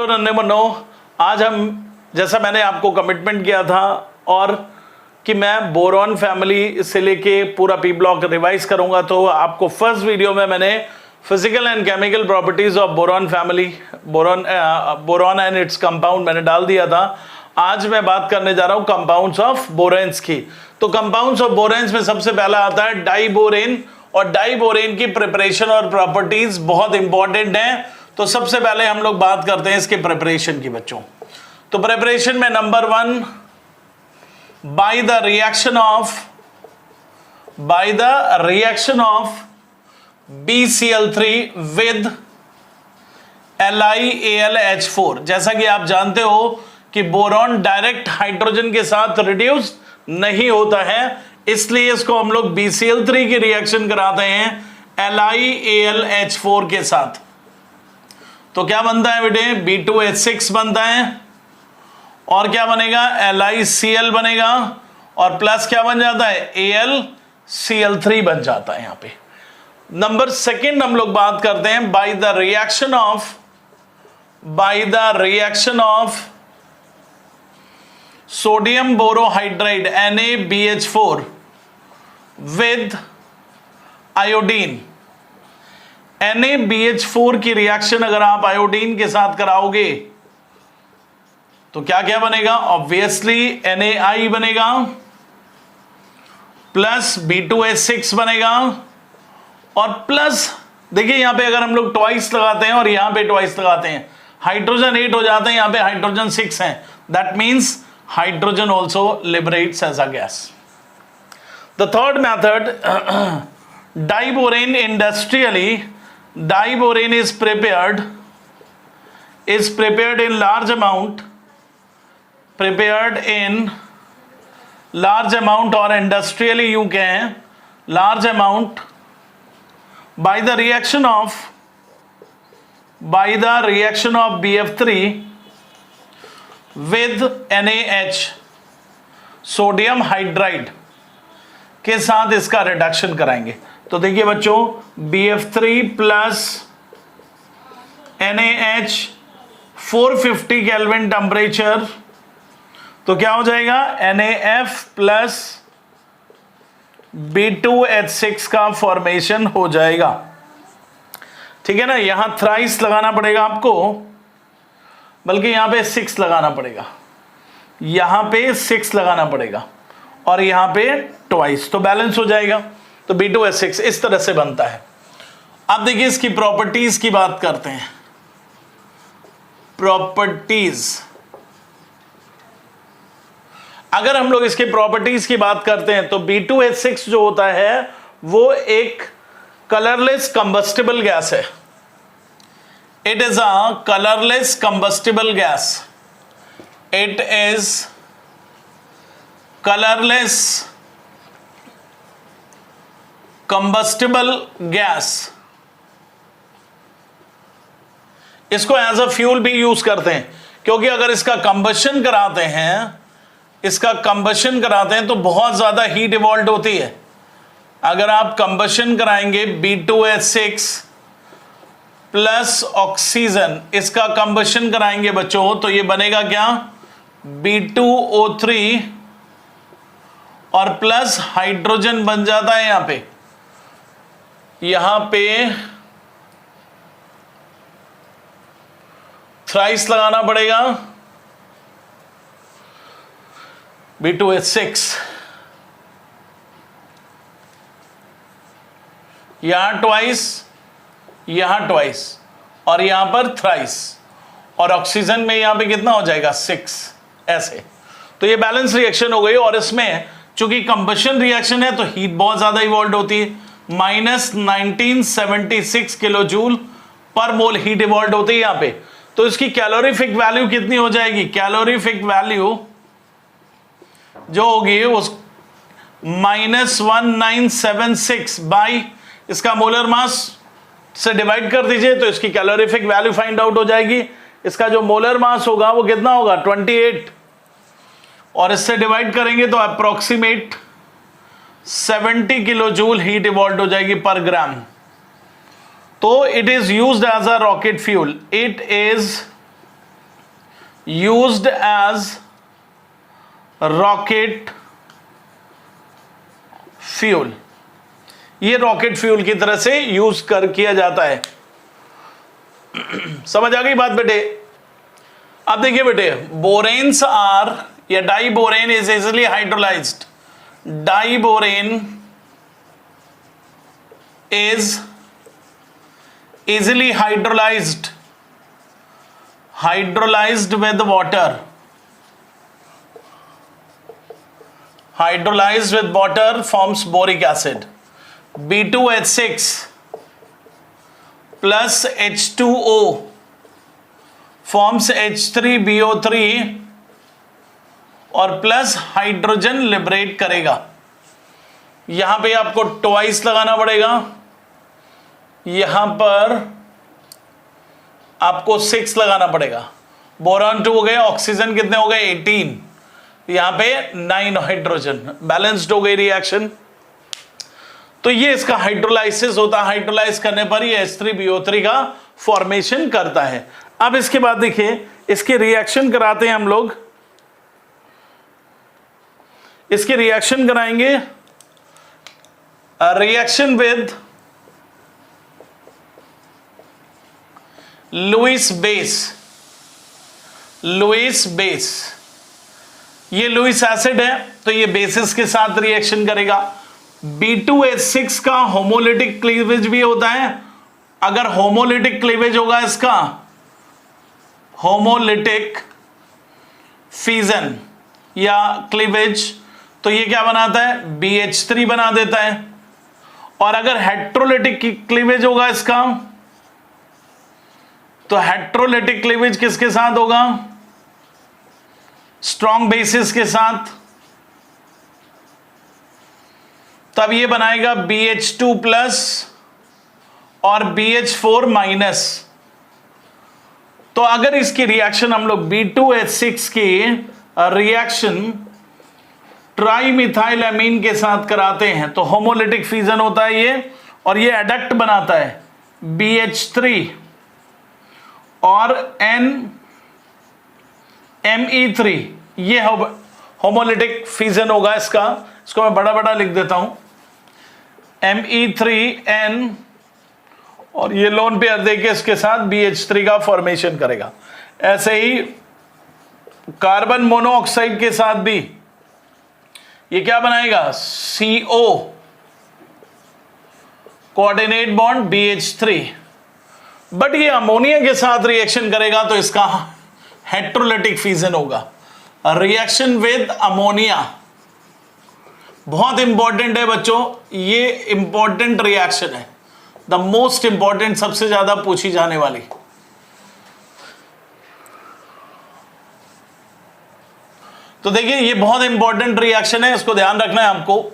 Hello नन्हे Munro, आज हम जैसा मैंने आपको कमिटमेंट किया था और कि मैं बोरॉन फैमिली से लेके पूरा पी ब्लॉक रिवाइज करूंगा, तो आपको फर्स्ट वीडियो में मैंने physical and chemical properties of boron family, boron and its compound मैंने डाल दिया था। आज मैं बात करने जा रहा हूं कंपाउंड्स ऑफ बोरेन्स की। तो कंपाउंड्स ऑफ बोरेन्स में सबसे पहला आता है डाइबोरेन, और डाइबोरेन की प्रिपरेशन और प्रॉपर्टीज बहुत इंपॉर्टेंट हैं। तो सबसे पहले हम लोग बात करते हैं इसके प्रिपरेशन की बच्चों। तो प्रिपरेशन में number 1, by the reaction of BCl3 with LiAlH4। जैसा कि आप जानते हो कि बोरॉन डायरेक्ट हाइड्रोजन के साथ रिड्यूस नहीं होता है, इसलिए इसको हम लोग BCl3 की रिएक्शन कराते हैं LiAlH4 के साथ। तो क्या बनता है बेटे, B2H6 बनता है, और क्या बनेगा, LiCl बनेगा, और प्लस क्या बन जाता है, AlCl3 बन जाता है यहां पे। नंबर 2 हम लोग बात करते हैं by the reaction of sodium borohydride NaBH4 with iodine. NaBH4 की रिएक्शन अगर आप आयोडीन के साथ कराओगे तो क्या क्या बनेगा, ऑब्वियसली NaI बनेगा, प्लस B2H6 बनेगा, और प्लस देखिए यहां पे अगर हम लोग ट्वाइस लगाते हैं और यहां पे ट्वाइस लगाते हैं, हाइड्रोजन 8 हो जाते हैं, यहां पे हाइड्रोजन 6 है, that means hydrogen also liberates as a gas. The third method, diborane industrially, diborane is prepared in large amount, और industrially यूं कहें large amount by the reaction of BF3 with NaH, sodium hydride के साथ इसका reduction कराएंगे। तो देखिए बच्चों, BF3 plus NaH 450 kelvin temperature, तो क्या हो जाएगा, NaF प्लस B2H6 का फॉर्मेशन हो जाएगा। ठीक है ना, यहां थ्राइस लगाना पड़ेगा आपको, बल्कि यहां पे 6 लगाना पड़ेगा, यहां पे 6 लगाना पड़ेगा, और यहां पे ट्वाइस, तो बैलेंस हो जाएगा। तो B2H6 इस तरह से बनता है। अब देखिए इसकी प्रॉपर्टीज की बात करते हैं। प्रॉपर्टीज, अगर हम लोग इसके प्रॉपर्टीज की बात करते हैं तो B2H6 जो होता है वो एक कलरलेस कंबस्टिबल गैस है। It is a colourless combustible gas. It is colourless combustible gas. इसको एज अ फ्यूल भी यूज करते हैं, क्योंकि अगर इसका कंबशन कराते हैं तो बहुत ज्यादा हीट इवॉल्व होती है। अगर आप कंबशन कराएंगे B2H6 प्लस ऑक्सीजन, इसका कंबशन कराएंगे बच्चों, तो ये बनेगा क्या, B2O3 और प्लस हाइड्रोजन बन जाता है। यहां पे थ्राइस लगाना पड़ेगा, B2H6, यहां ट्वाइस, यहां ट्वाइस, और यहां पर थ्राइस, और ऑक्सीजन में यहां पे कितना हो जाएगा, 6, ऐसे। तो ये बैलेंस रिएक्शन हो गई, और इसमें चूंकि कंबशन रिएक्शन है तो हीट बहुत ज्यादा इवॉल्व होती है, -1976 किलो जूल पर मोल हीट इवॉल्व होती है यहां पे। तो इसकी कैलोरीफिक वैल्यू कितनी हो जाएगी, कैलोरीफिक वैल्यू जो होगी उस -1976 बाई इसका मोलर मास से डिवाइड कर दीजिए, तो इसकी कैलोरीफिक वैल्यू फाइंड आउट हो जाएगी। इसका जो मोलर मास होगा वो कितना होगा, 28, और इससे डिवाइड करेंगे तो approximate 70 kilo joule heat evolve हो जाएगी पर ग्राम। तो it is used as a rocket fuel. It is used as rocket fuel, ये रॉकेट फ्यूल की तरह से यूज किया जाता है। समझ आ गई बात बेटे? अब देखिए बेटे, बोरेन्स आर या diborane is easily hydrolysed, diborane is easily hydrolyzed with water, forms boric acid, B2H6 plus H2O forms H3BO3 और प्लस हाइड्रोजन लिबरेट करेगा। यहां पे आपको ट्वाइस लगाना पड़ेगा, यहां पर आपको 6 लगाना पड़ेगा। बोरॉन 2 हो गए, ऑक्सीजन कितने हो गए 18, यहां पे 9 हाइड्रोजन, बैलेंस्ड हो गई रिएक्शन। तो ये इसका हाइड्रोलाइसिस होता है, हाइड्रोलाइज करने पर ये H3BO3 का फॉर्मेशन करता है। अब इसके बाद देखिए, इसके रिएक्शन कराते हैं हम लोग, इसके रिएक्शन कराएंगे, रिएक्शन विद लुईस बेस, ये लुईस एसिड है तो ये बेसिस के साथ रिएक्शन करेगा। B2H6 का होमोलिटिक क्लीवेज भी होता है। अगर होमोलिटिक क्लीवेज होगा इसका, होमोलिटिक फिजन या क्लीवेज, तो ये क्या बनाता है BH3 बना देता है। और अगर हेट्रोलिटिक क्लीवेज होगा इसका, तो हेट्रोलिटिक क्लीवेज किसके साथ होगा, स्ट्रॉन्ग बेसिस के साथ, तब ये बनाएगा BH2 प्लस और BH4 माइनस। तो अगर इसकी रिएक्शन हम लोग B2H6 की रिएक्शन ट्राइमिथाइल एमीन के साथ कराते हैं तो होमोलिटिक फ्यूजन होता है ये, और ये एडक्ट बनाता है BH3 और NMe3, ये होमोलिटिक फ्यूजन होगा इसका। इसको मैं बड़ा बड़ा लिख देता हूं, Me3N, और ये लोन पेयर देके इसके साथ BH3 का फॉर्मेशन करेगा। ऐसे ही कार्बन मोनोऑक्साइड के साथ भी ये क्या बनाएगा, CO coordinate bond BH3, but ये अमोनिया के साथ रिएक्शन करेगा तो इसका हेट्रोलिटिक फ्यूजन होगा, रिएक्शन विद अमोनिया। बहुत इंपॉर्टेंट है बच्चों, ये इंपॉर्टेंट रिएक्शन है, द मोस्ट इंपॉर्टेंट, सबसे ज्यादा पूछी जाने वाली। तो देखिए ये बहुत इंपॉर्टेंट रिएक्शन है, इसको ध्यान रखना है आपको।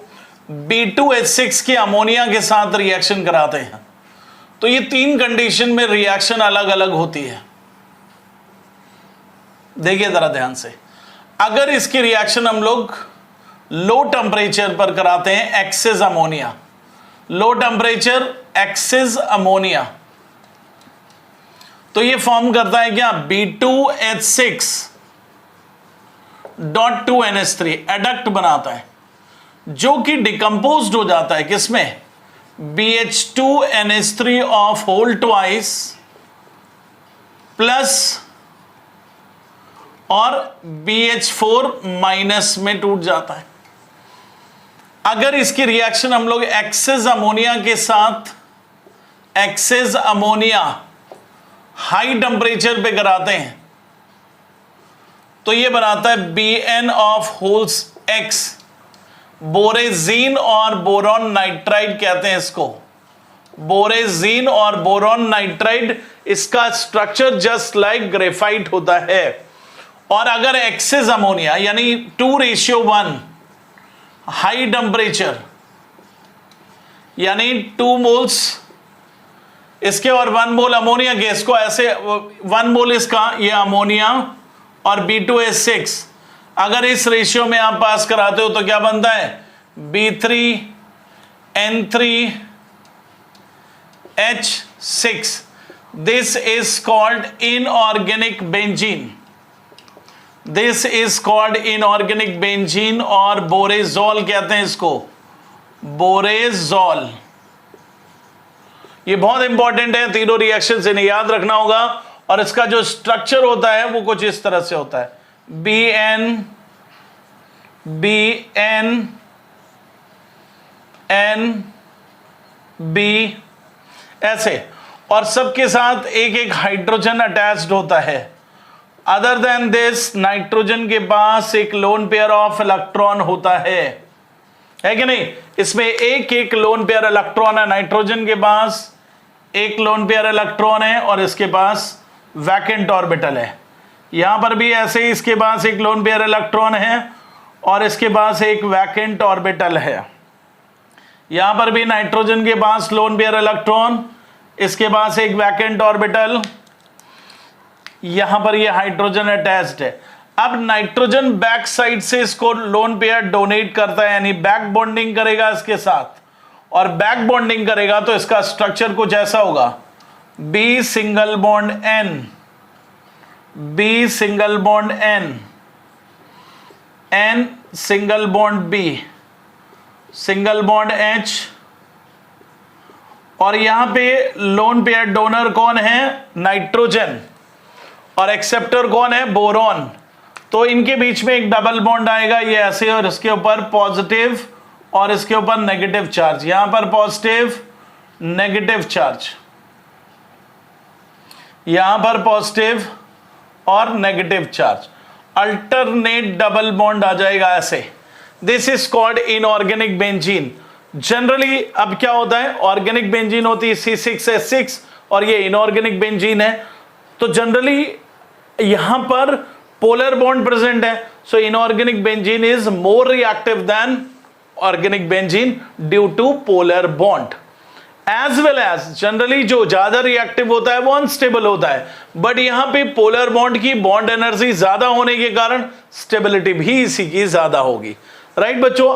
B2H6 के अमोनिया के साथ रिएक्शन कराते हैं तो ये 3 कंडीशन में रिएक्शन अलग अलग होती है। देखिए जरा ध्यान से, अगर इसकी रिएक्शन हम लोग लो टेम्परेचर पर कराते हैं, excess ammonia, low temperature excess ammonia, तो ये फॉर्म करता है क्या, B2H6 डॉट 2NH3, एडक्ट बनाता है, जो कि डिकम्पोज्ड हो जाता है किसमें, BH2NH3 of whole twice plus और BH4 माइनस में टूट जाता है। अगर इसकी रिएक्शन हम लोग एक्सेस अमोनिया के साथ, एक्सेस अमोनिया हाई टेम्परेचर पे कराते हैं तो ये बनाता है BN ऑफ होल्स X, बोरेजीन और बोरॉन नाइट्राइड कहते हैं इसको, बोरेजीन और बोरॉन नाइट्राइड। इसका स्ट्रक्चर जस्ट लाइक ग्रेफाइट होता है। और अगर एक्सेस अमोनिया यानी 2:1 हाई टेम्परेचर यानी 2 मोल्स इसके और 1 मोल अमोनिया गैस को, ऐसे 1 मोल इसका, ये अमोनिया और B2H6, अगर इस रेशियो में आप पास कराते हो तो क्या बनता है, B3N3H6। This is called inorganic benzene. This is called inorganic benzene और बोरेजोल कहते हैं इसको, बोरेजोल। ये बहुत इंपॉर्टेंट है, तीनों रिएक्शन इन्हें याद रखना होगा। और इसका जो स्ट्रक्चर होता है वो कुछ इस तरह से होता है, BN B ऐसे, और सबके साथ एक एक हाइड्रोजन अटैच्ड होता है। अदर देन दिस नाइट्रोजन के पास एक लोन पेयर ऑफ इलेक्ट्रॉन होता है कि नहीं? इसमें एक एक लोन पेयर इलेक्ट्रॉन है, नाइट्रोजन के पास एक लोन पेयर इलेक्ट्रॉन है और इसके पास वैकेंट ऑर्बिटल है। यहां पर भी ऐसे ही इसके पास एक लोन पेयर इलेक्ट्रॉन है और इसके पास एक वैकेंट ऑर्बिटल है। यहां पर भी नाइट्रोजन के पास लोन पेयर इलेक्ट्रॉन, इसके पास एक वैकेंट ऑर्बिटल, यहां पर ये हाइड्रोजन अटैच्ड है। अब नाइट्रोजन बैक साइड से इसको लोन पेयर डोनेट करता है, यानी बैक बॉन्डिंग करेगा इसके साथ, और बैक बॉन्डिंग करेगा तो इसका स्ट्रक्चर कुछ ऐसा होगा, B single bond N, B single bond N, N single bond B, single bond H, और यहां पे लोन पेयर डोनर कौन है? नाइट्रोजन, और एक्सेप्टर कौन है? बोरॉन। तो इनके बीच में एक डबल बॉन्ड आएगा, ये ऐसे, और इसके ऊपर पॉजिटिव और इसके ऊपर नेगेटिव चार्ज, यहां पर पॉजिटिव नेगेटिव चार्ज, यहां पर पॉजिटिव और negative charge, alternate double bond आ जाएगा ऐसे। This is called inorganic benzene. Generally अब क्या होता है, ऑर्गेनिक बेंजीन होती है C6H6 और ये इनऑर्गेनिक बेंजीन है, तो जनरली यहां पर पोलर बॉन्ड प्रेजेंट है। So inorganic benzene is more reactive than organic benzene due to polar bond. As well as generally जो ज्यादा रिएक्टिव होता है वो अनस्टेबल होता है, बट यहां पे पोलर बॉन्ड की बॉन्ड एनर्जी ज्यादा होने के कारण स्टेबिलिटी भी इसी की ज्यादा होगी। राइट बच्चों,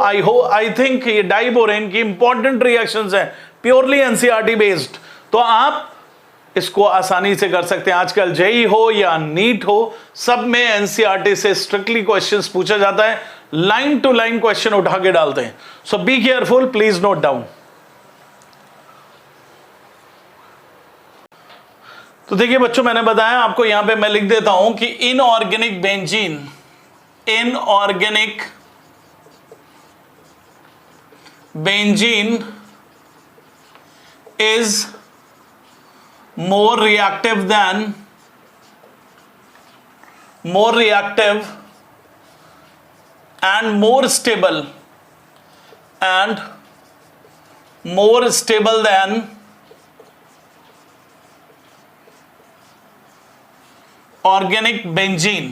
आई थिंक ये डाइबोरेन की इंपॉर्टेंट रिएक्शंस हैं, प्योरली एनसीईआरटी बेस्ड, तो आप इसको आसानी से कर सकते हैं। आजकल जेई हो या नीट हो, सब में एनसीईआरटी से स्ट्रिक्टली क्वेश्चंस पूछा जाता है, लाइन टू लाइन क्वेश्चन उठा के डालते हैं। So be careful, please note down. तो देखिए बच्चों, मैंने बताया आपको, यहां पे मैं लिख देता हूं कि inorganic benzene, inorganic benzene is more reactive and more stable than organic benzene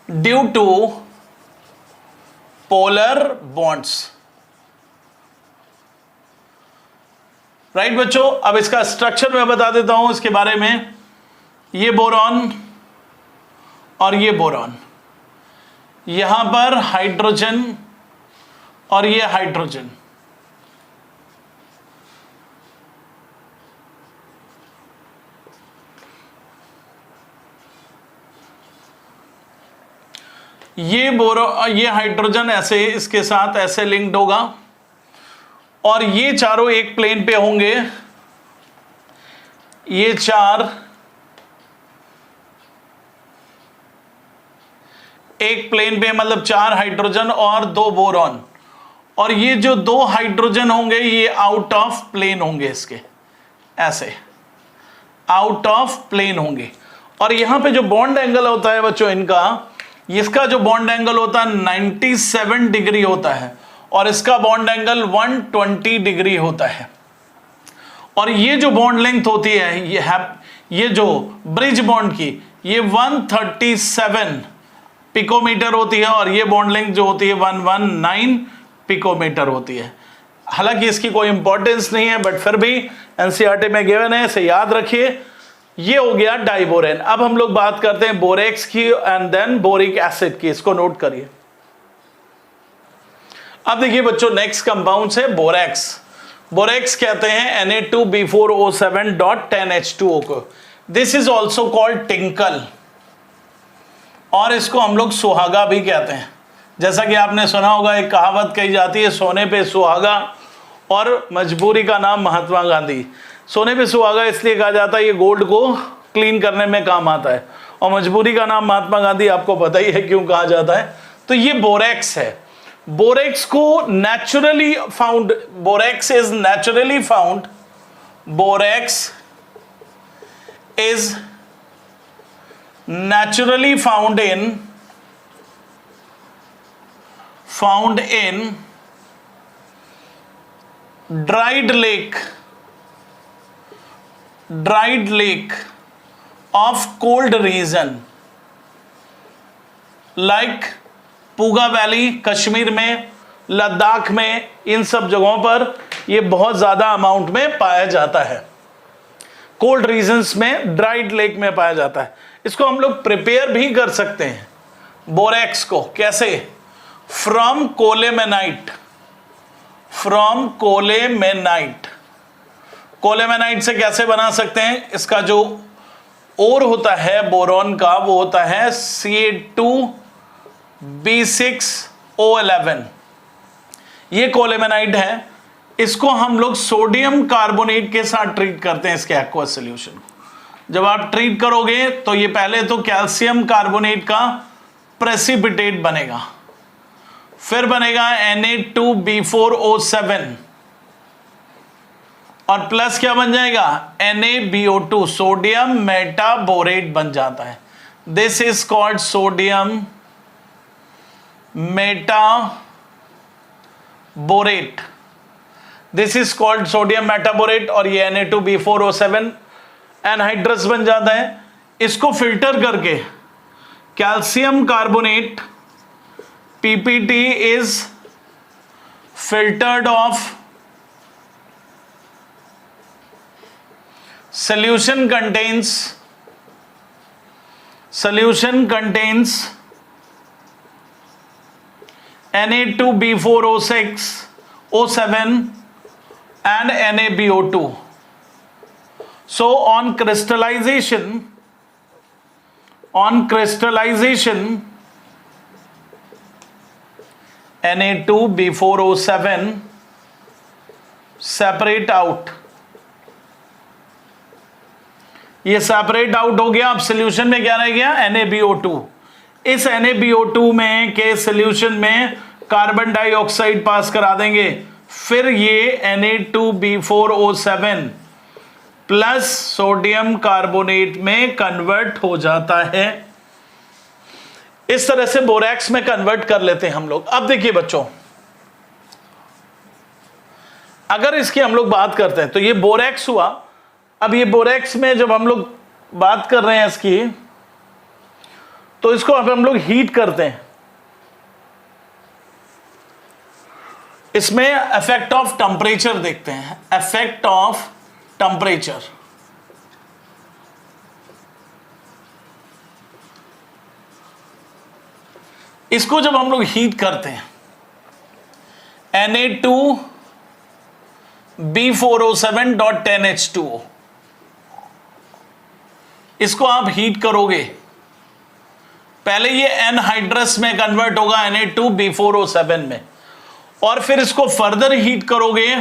due to polar bonds। Right बच्चों, अब इसका स्ट्रक्चर मैं बता देता हूं इसके बारे में। ये बोरॉन और ये बोरॉन, यहां पर हाइड्रोजन और ये हाइड्रोजन, ये हाइड्रोजन ऐसे इसके साथ ऐसे लिंक्ड होगा, और ये चारों एक प्लेन पे होंगे। ये चार एक प्लेन पे, मतलब चार हाइड्रोजन और दो बोरॉन, और ये जो दो हाइड्रोजन होंगे ये आउट ऑफ प्लेन होंगे, इसके ऐसे आउट ऑफ प्लेन होंगे। और यहां पे जो बॉन्ड एंगल होता है बच्चों इनका, इसका जो बॉन्ड एंगल होता है 97 डिग्री होता है, और इसका बॉन्ड एंगल 120 डिग्री होता है। और ये जो बॉन्ड लेंथ होती है, ये जो ब्रिज बॉन्ड की, ये 137 पिकोमीटर होती है, और ये बॉन्ड लेंथ जो होती है 119 पिकोमीटर होती है। हालांकि इसकी कोई इंपॉर्टेंस नहीं है, बट फिर भी एनसीईआरटी में गिवन है, इसे याद रखिए। ये हो गया डाइबोरेन। अब हम लोग बात करते हैं बोरेक्स की एंड देन बोरिक एसिड की, इसको नोट करिए। अब देखिए बच्चों, नेक्स्ट कंपाउंड है बोरेक्स। बोरेक्स कहते हैं Na2B4O7.10H2O को। This is also called tinkle, और इसको हम लोग सुहागा भी कहते हैं। जैसा कि आपने सुना होगा, एक कहावत कही जाती है, सोने पे सुहागा और मजबूरी का नाम महात्मा गांधी। सोने पे सुहागा इसलिए कहा जाता है, ये गोल्ड को क्लीन करने में काम आता है, और मजबूरी का नाम महात्मा गांधी आपको पता ही है क्यों कहा जाता है। तो ये बोरेक्स है। बोरेक्स को naturally found, borax is naturally found, borax is naturally found in dried lake of cold region like Puga valley, Kashmir में, लद्दाख में, इन सब जगहों पर ये बहुत ज्यादा अमाउंट में पाया जाता है। कोल्ड रीजन्स में, ड्राइड लेक में पाया जाता है। इसको हम लोग प्रिपेयर भी कर सकते हैं बोरेक्स को। कैसे? From कोलेमेनाइट, from कोलेमेनाइट। कोलेमेनाइट से कैसे बना सकते हैं? इसका जो ओर होता है बोरॉन का, वो होता है Ca2B6O11। ये कोलेमेनाइट है। इसको हम लोग सोडियम कार्बोनेट के साथ ट्रीट करते हैं, इसके एक्वस सॉल्यूशन को। जब आप ट्रीट करोगे तो ये पहले तो कैल्शियम कार्बोनेट का प्रेसिपिटेट बनेगा, फिर बनेगा Na2B4O7, और प्लस क्या बन जाएगा? NaBO2, सोडियम मेटाबोरेट बन जाता है। This is called sodium metaborate, this is called sodium metaborate. और ये Na2B4O7 एनहाइड्रस बन जाता है। इसको फिल्टर करके calcium carbonate PPT is filtered of solution contains Na2B4O6 O7 and NaBO2. So on crystallization Na2B4O7 separate out, ये separate out हो गया। अब सोल्यूशन में क्या रह गया? NaBO2। इस NaBO2 में के सोल्यूशन में कार्बन डाइऑक्साइड पास करा देंगे, फिर ये Na2B4O7 प्लस सोडियम कार्बोनेट में कन्वर्ट हो जाता है। इस तरह से बोरेक्स में कन्वर्ट कर लेते हैं हम लोग। अब देखिए बच्चों, अगर इसकी हम लोग बात करते हैं तो ये बोरेक्स हुआ। अब ये बोरेक्स में जब हम लोग बात कर रहे हैं इसकी, तो इसको अब हम लोग हीट करते हैं। इसमें इफेक्ट ऑफ टेम्परेचर देखते हैं, इफेक्ट ऑफ टेम्परेचर। इसको जब हम लोग हीट करते हैं, Na2B4O7.10H2O, इसको आप हीट करोगे, पहले ये एनहाइड्रस में कन्वर्ट होगा Na2B4O7 में, और फिर इसको फर्दर हीट करोगे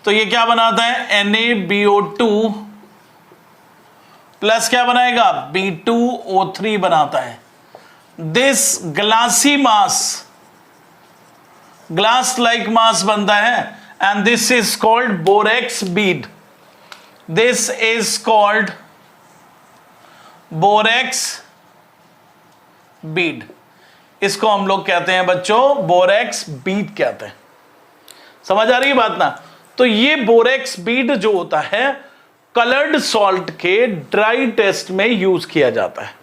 तो ये क्या बनाता है? NaBO2 प्लस क्या बनाएगा? B2O3 बनाता है। This glassy mass, glass like mass बनता है, and this is called borax bead. This is called borax bead. इसको हम लोग कहते हैं बच्चों बोरेक्स बीड कहते हैं। समझ आ रही है बात ना? तो ये बोरेक्स बीड जो होता है, कलर्ड सॉल्ट के ड्राई टेस्ट में यूज किया जाता है।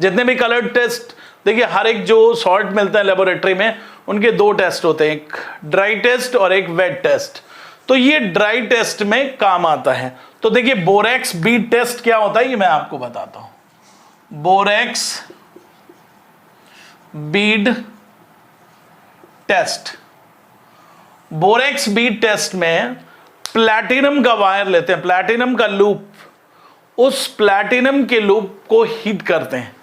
जितने भी कलर्ड टेस्ट देखिए, हर एक जो सॉल्ट मिलता है लेबोरेटरी में, उनके दो टेस्ट होते हैं, एक ड्राई टेस्ट और एक वेट टेस्ट। तो ये ड्राई टेस्ट में काम आता है। तो देखिए बोरेक्स बीड टेस्ट क्या होता है, ये मैं आपको बताता हूं। Borax bead test borax bead test में प्लैटिनम का वायर लेते हैं, प्लैटिनम का लूप, उस प्लैटिनम के लूप को हीट करते हैं,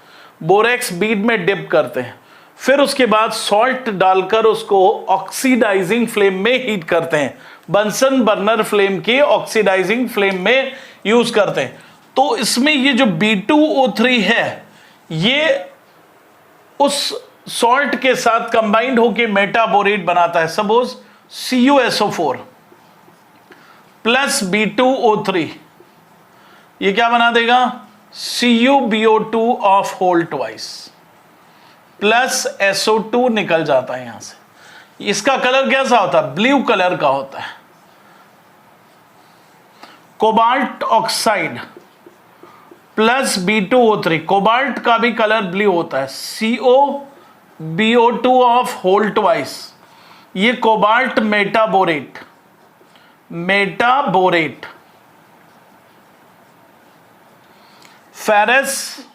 बोरेक्स बीड में डिप करते हैं, फिर उसके बाद सॉल्ट डालकर उसको ऑक्सीडाइजिंग फ्लेम में हीट करते हैं, बंसन बर्नर फ्लेम की ऑक्सीडाइजिंग फ्लेम में यूज करते हैं। तो इसमें ये जो B2O3 है, ये उस सॉल्ट के साथ कंबाइंड होकर मेटाबोरेट बनाता है। सपोज CuSO4 प्लस B2O3, ये क्या बना देगा, CuBO2 of whole twice plus SO2 निकल जाता है यहां से। इसका कलर कैसा होता है, ब्लू कलर का होता है। Cobalt oxide plus B2O3, cobalt का भी कलर ब्लू होता है, CoBO2 ऑफ होल ट्वाइस, ये cobalt metaborate, metaborate. Ferrous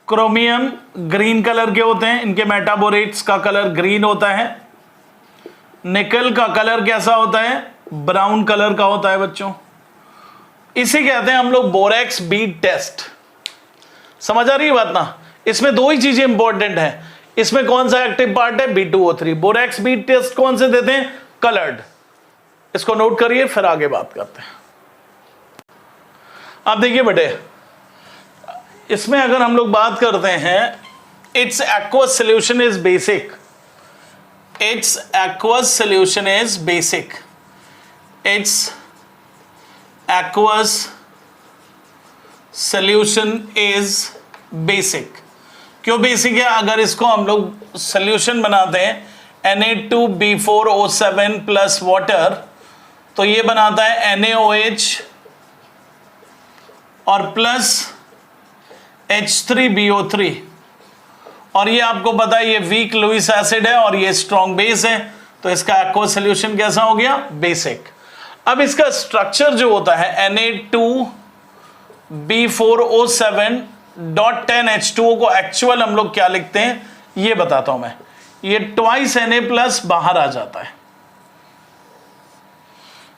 chromium green colour के होते हैं, इनके मेटाबोरेट्स का कलर ग्रीन होता है। निकल का कलर कैसा होता है, ब्राउन कलर का होता है बच्चों। इसे कहते हैं हम लोग बोरेक्स बीड टेस्ट। समझ आ रही है बात ना? इसमें दो ही चीजें इंपॉर्टेंट है। इसमें कौन सा एक्टिव पार्ट है, B2O3। बोरेक्स बीड टेस्ट कौन से देते हैं, कलर्ड। इसको नोट करिए, फिर आगे बात करते हैं। अब देखिए बेटे, इसमें अगर हम लोग बात करते हैं, it's aqueous solution is basic, it's aqueous solution is basic, it's aqueous solution is basic। क्यों बेसिक है, अगर इसको हम लोग सोल्यूशन बनाते हैं Na2B4O7 प्लस वाटर, तो ये बनाता है NaOH और प्लस H3BO3, और ये आपको पता है ये वीक लुईस एसिड है और ये स्ट्रॉन्ग बेस है, तो इसका एक्वस सोल्यूशन कैसा हो गया, बेसिक। अब इसका स्ट्रक्चर जो होता है Na2B4O7.10H2O को एक्चुअल हम लोग क्या लिखते हैं ये बताता हूं मैं। ये ट्वाइस Na प्लस बाहर आ जाता है,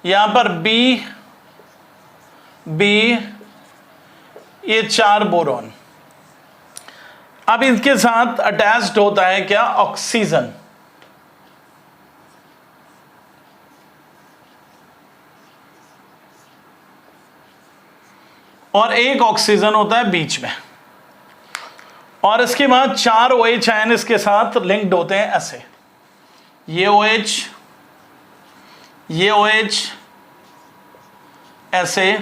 यहां पर B ये 4 बोरॉन। अब इनके साथ अटैच्ड होता है क्या, ऑक्सीजन। और एक ऑक्सीजन होता है बीच में, और इसके बाद 4 OH आयन इसके साथ लिंक्ड होते हैं ऐसे, ये OH, ये OH ऐसे।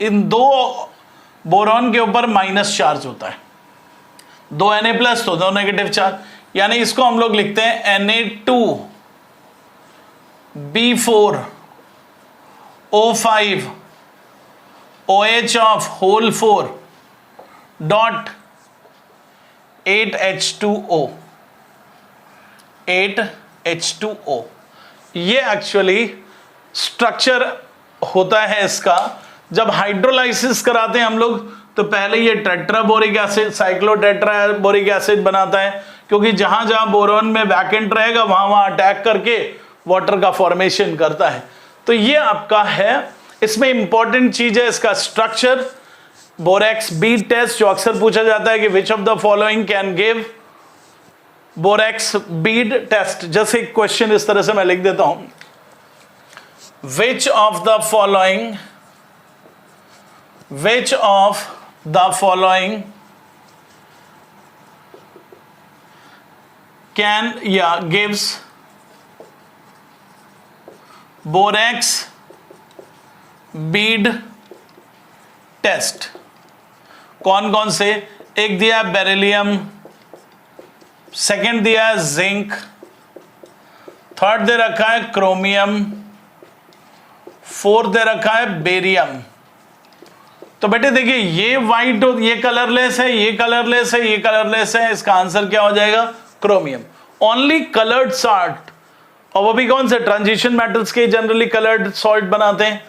इन दो बोरॉन के ऊपर माइनस चार्ज होता है, 2 Na प्लस तो 2 नेगेटिव चार्ज, यानी इसको हम लोग लिखते हैं Na2B4O5 OH of whole 4 dot 8H2O 8H2O। ये एक्चुअली स्ट्रक्चर होता है इसका। जब हाइड्रोलाइसिस कराते हैं हम लोग, तो पहले ये टेट्राबोरिक एसिड साइक्लोटेट्राबोरिक एसिड बनाता है, क्योंकि जहां जहां बोरॉन में वैकेंट रहेगा वहां वहां अटैक करके वाटर का फॉर्मेशन करता है। तो ये आपका है, इसमें इंपॉर्टेंट चीज है इसका स्ट्रक्चर। बोरेक्स बीड टेस्ट जो अक्सर पूछा जाता है कि which of the following can give borax bead test. जैसे क्वेश्चन इस तरह से मैं लिख देता हूं, which of the following can या गिव्स बोरेक्स बीड टेस्ट। कौन कौन से, एक दिया है बेरिलियम, सेकंड दिया है जिंक, थर्ड दे रखा है क्रोमियम, फोर्थ दे रखा है बेरियम। तो बेटे देखिए, ये वाइट ये कलरलेस है, ये कलरलेस है, ये कलरलेस है, इसका आंसर क्या हो जाएगा, क्रोमियम। ओनली कलर्ड सॉल्ट, और वो भी कौन से, ट्रांजिशन मेटल्स के जनरली कलर्ड सॉल्ट बनाते हैं।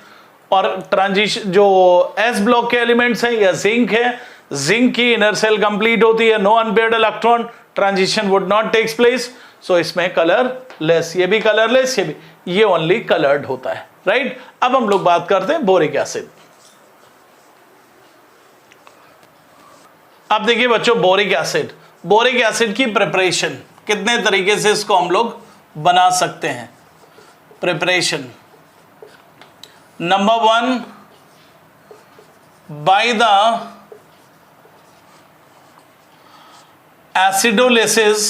और ट्रांजिशन जो एस ब्लॉक के एलिमेंट्स हैं या जिंक है, जिंक की इनर सेल कंप्लीट होती है, no unpaired electron, transition would not takes place, so इसमें कलरलेस, ये भी कलरलेस, ये ओनली कलर्ड होता है, राइट। अब हम लोग बात करते हैं बोरिक एसिड। अब देखिए बच्चों, बोरिक एसिड की प्रिपरेशन कितने तरीके से इसको हम लोग बना सकते हैं। Preparation number 1, by the acidolysis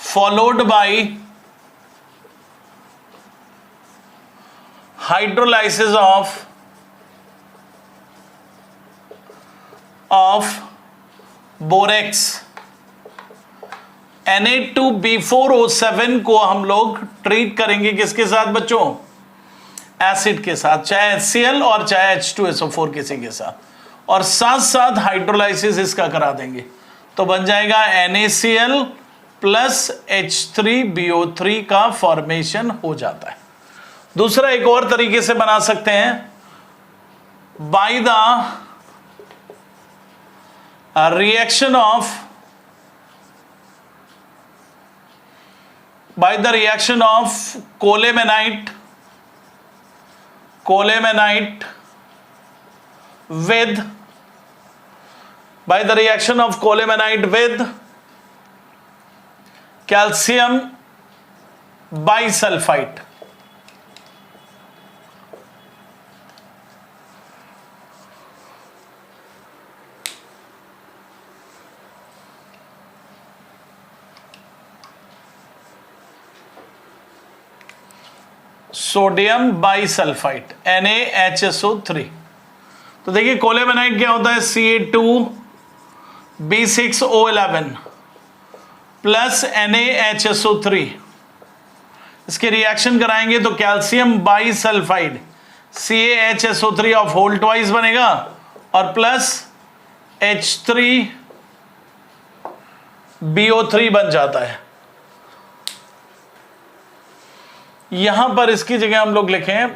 followed by hydrolysis of borax Na2B4O7 को हम लोग ट्रीट करेंगे किसके साथ बच्चों? एसिड के साथ, चाहे HCl और चाहे H2SO4 किसी के साथ, और साथ साथ हाइड्रोलाइसिस इसका करा देंगे, तो बन जाएगा NaCl प्लस H3BO3 का फॉर्मेशन हो जाता है। दूसरा एक और तरीके से बना सकते हैं, by the reaction of colemanite with calcium bisulfite, sodium bisulphide NaHSO3। तो देखिए कोलेमेनाइट क्या होता है? Ca2B6O11 प्लस NaHSO3, इसके रिएक्शन कराएंगे तो calcium bisulphite CaHSO3 of whole twice बनेगा और प्लस H3BO3 बन जाता है। यहां पर इसकी जगह हम लोग लिखें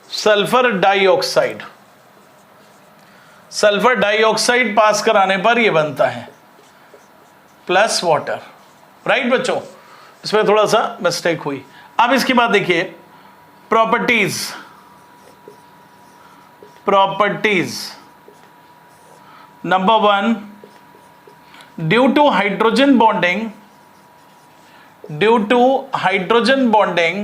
सल्फर डाइऑक्साइड। सल्फर डाइऑक्साइड पास कराने पर यह बनता है प्लस वाटर, राइट बच्चों। इसमें थोड़ा सा मिस्टेक हुई। अब इसके बाद देखिए properties number 1, due to hydrogen bonding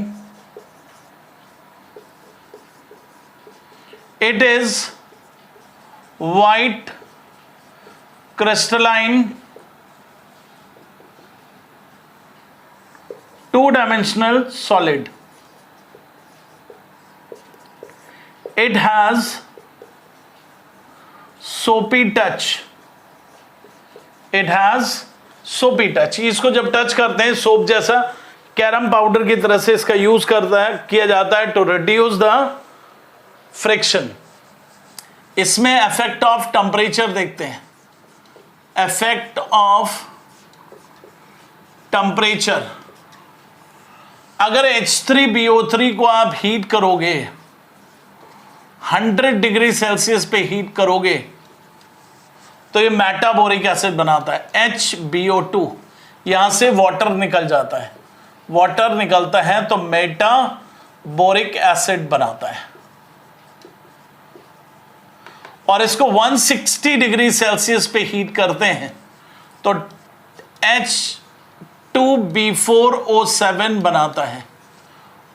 it is white crystalline two-dimensional solid. It has soapy touch. इसको जब टच करते हैं सोप जैसा कैरम पाउडर की तरह से इसका यूज किया जाता है टू रिड्यूस द फ्रिक्शन। इसमें इफेक्ट ऑफ टेम्परेचर देखते हैं। इफेक्ट ऑफ टेम्परेचर, अगर H3BO3 को आप हीट करोगे 100 डिग्री सेल्सियस पे हीट करोगे तो ये मेटाबोरिक एसिड बनाता है HbO2। यहां से वाटर निकल जाता है, वाटर निकलता है तो मेटाबोरिक एसिड बनाता है। और इसको 160 डिग्री सेल्सियस पे हीट करते हैं तो H2B4O7 बनाता है।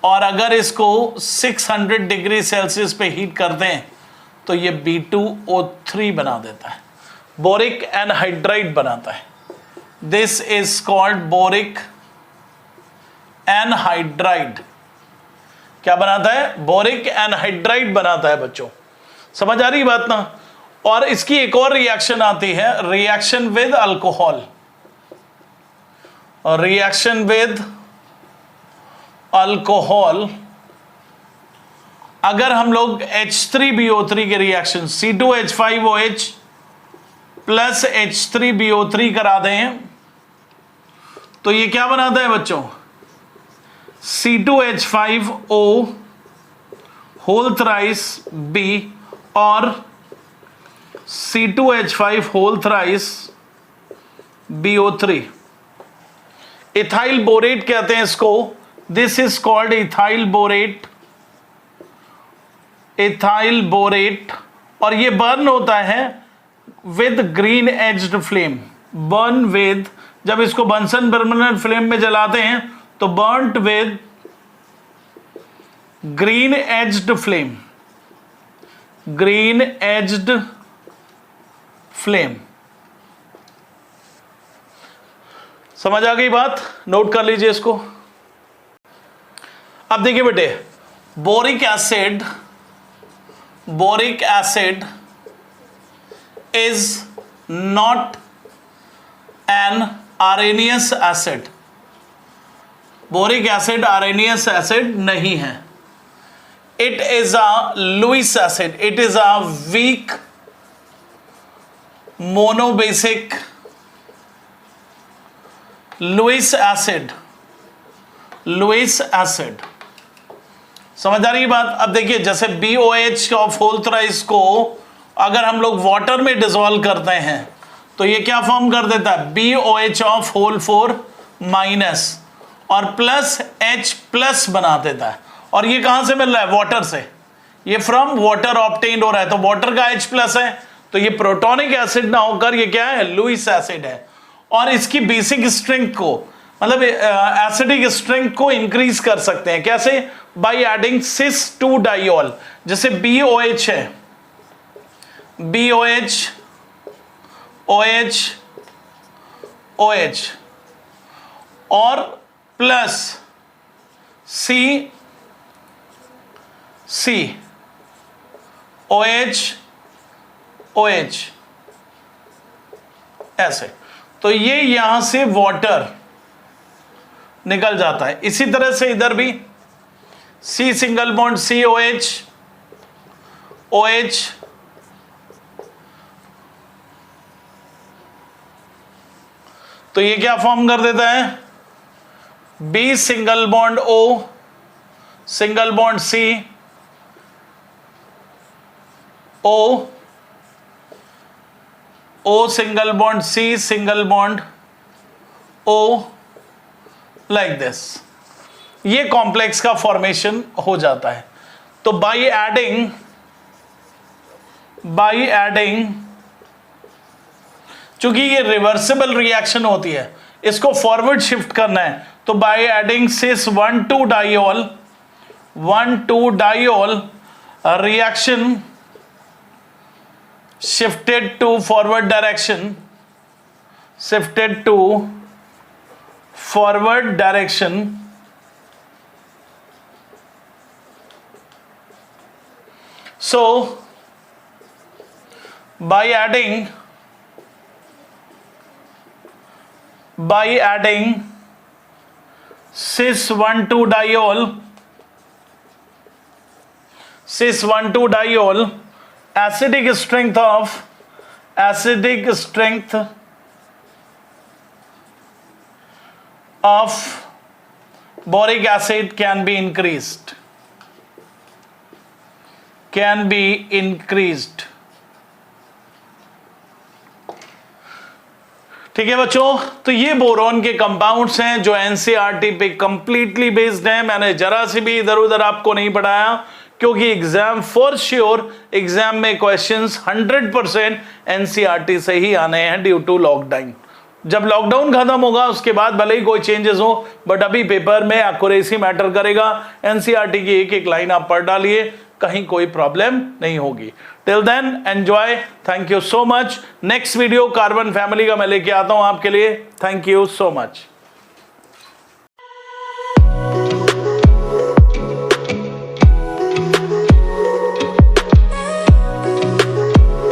और अगर इसको 600 डिग्री सेल्सियस पे हीट करते हैं तो ये B2O3 बना देता है, बोरिक एनहाइड्राइड बनाता है। This is called boric anhydride. क्या बनाता है? बोरिक एनहाइड्राइड बनाता है बच्चों। समझ आ रही बात ना? और इसकी एक और रिएक्शन आती है, रिएक्शन विद अल्कोहल। और रिएक्शन विद अल्कोहल, अगर हम लोग H3BO3 के रिएक्शन C2H5OH प्लस H3BO3 करा दें तो ये क्या बनाता है बच्चों? C2H5O होल थ्राइस B और C2H5 whole thrice BO3। Ethyl borate कहते हैं इसको। This is called ethyl borate, ethyl borate. और ये बर्न होता है with green aged flame, burn with, जब इसको बंसन परमानेंट फ्लेम में जलाते हैं तो burned with green aged flame, green aged flame. समझ आ गई बात? नोट कर लीजिए इसको। अब देखिए बेटे, boric acid, boric acid is not an Arrhenius acid. Boric acid Arrhenius acid नहीं है। It is a Lewis acid, it is a weak monobasic Lewis acid, Lewis acid. समझ आ रही बात? अब देखिए, जैसे BOH ऑफ होल थ्राइस को अगर हम लोग वाटर में डिसॉल्व करते हैं तो ये क्या फॉर्म कर देता है? BOH ऑफ होल 4 माइनस और प्लस H प्लस बना देता है। और ये कहां से मिल रहा है? वाटर से। ये फ्रॉम वाटर ऑब्टेन्ड हो रहा है, तो वाटर का H प्लस है, तो ये प्रोटोनिक एसिड ना होकर ये क्या है? लुईस एसिड है। और इसकी बेसिक स्ट्रेंथ को, मतलब एसिडिक स्ट्रेंथ को इंक्रीज कर सकते हैं। कैसे? By adding cis 2 diol. जैसे BOH है, BOH OH OH और प्लस C OH OH ऐसे, तो ये यहां से वाटर निकल जाता है। इसी तरह से इधर भी C single bond COH OH तो ये क्या फॉर्म कर देता है? B single bond O single bond C O O single bond C single bond O, like this. ये कॉम्प्लेक्स का फॉर्मेशन हो जाता है। तो बाय एडिंग चूंकि ये रिवर्सिबल रिएक्शन होती है, इसको फॉरवर्ड शिफ्ट करना है, तो by adding cis 1,2 diol reaction shifted to forward direction, shifted to forward direction, so by adding cis 1,2 diol, acidic strength of boric acid can be increased, ठीक है बच्चों। तो ये बोरॉन के कंपाउंड्स हैं जो एनसीईआरटी पे कंप्लीटली बेस्ड हैं। मैंने जरा सी भी इधर उधर आपको नहीं पढ़ाया, क्योंकि एग्जाम फॉर श्योर, एग्जाम में क्वेश्चंस 100% एनसीईआरटी से ही आने हैं ड्यू टू लॉकडाउन। जब लॉकडाउन खत्म होगा उसके बाद भले ही कोई चेंजेस हो, बट अभी पेपर में एक्यूरेसी मैटर करेगा। एनसीईआरटी की एक एक लाइन आप पढ़ डालिए, कहीं कोई प्रॉब्लम नहीं होगी। Till then enjoy, thank you so much. Next video carbon family का मैं लेके आता हूं आपके लिए। Thank you so much.